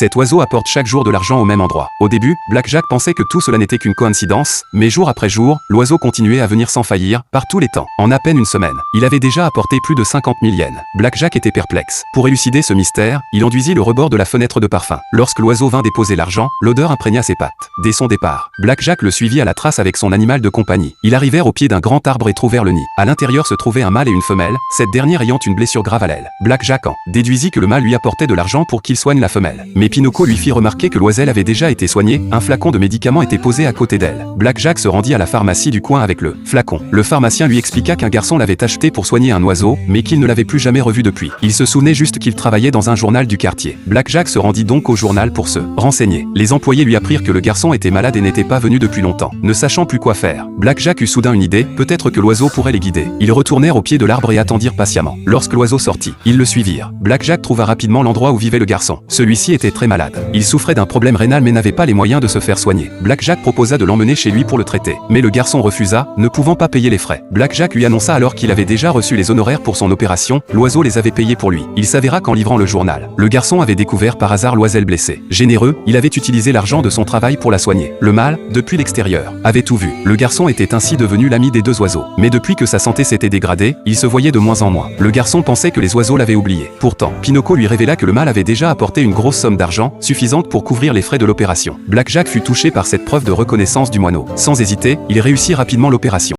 Cet oiseau apporte chaque jour de l'argent au même endroit. Au début, Blackjack pensait que tout cela n'était qu'une coïncidence, mais jour après jour, l'oiseau continuait à venir sans faillir, par tous les temps. En à peine une semaine, il avait déjà apporté plus de 50 000 yens. Blackjack était perplexe. Pour élucider ce mystère, il enduisit le rebord de la fenêtre de parfum. Lorsque l'oiseau vint déposer l'argent, l'odeur imprégna ses pattes. Dès son départ, Blackjack le suivit à la trace avec son animal de compagnie. Ils arrivèrent au pied d'un grand arbre et trouvèrent le nid. À l'intérieur se trouvaient un mâle et une femelle, cette dernière ayant une blessure grave à l'aile. Blackjack en déduisit que le mâle lui apportait de l'argent pour qu'il soigne la femelle. Mais Pinocchio lui fit remarquer que l'oiselle avait déjà été soignée, un flacon de médicaments était posé à côté d'elle. Blackjack se rendit à la pharmacie du coin avec le flacon. Le pharmacien lui expliqua qu'un garçon l'avait acheté pour soigner un oiseau, mais qu'il ne l'avait plus jamais revu depuis. Il se souvenait juste qu'il travaillait dans un journal du quartier. Blackjack se rendit donc au journal pour se renseigner. Les employés lui apprirent que le garçon était malade et n'était pas venu depuis longtemps. Ne sachant plus quoi faire, Blackjack eut soudain une idée, peut-être que l'oiseau pourrait les guider. Ils retournèrent au pied de l'arbre et attendirent patiemment. Lorsque l'oiseau sortit, ils le suivirent. Blackjack trouva rapidement l'endroit où vivait le garçon. Celui-ci était très malade. Il souffrait d'un problème rénal mais n'avait pas les moyens de se faire soigner. Blackjack proposa de l'emmener chez lui pour le traiter. Mais le garçon refusa, ne pouvant pas payer les frais. Blackjack lui annonça alors qu'il avait déjà reçu les honoraires pour son opération, l'oiseau les avait payés pour lui. Il s'avéra qu'en livrant le journal, le garçon avait découvert par hasard l'oiselle blessée. Généreux, il avait utilisé l'argent de son travail pour la soigner. Le mâle, depuis l'extérieur, avait tout vu. Le garçon était ainsi devenu l'ami des deux oiseaux. Mais depuis que sa santé s'était dégradée, il se voyait de moins en moins. Le garçon pensait que les oiseaux l'avaient oublié. Pourtant, Pinocchio lui révéla que le mâle avait déjà apporté une grosse somme d'argent, suffisante pour couvrir les frais de l'opération. Blackjack fut touché par cette preuve de reconnaissance du moineau. Sans hésiter, il réussit rapidement l'opération.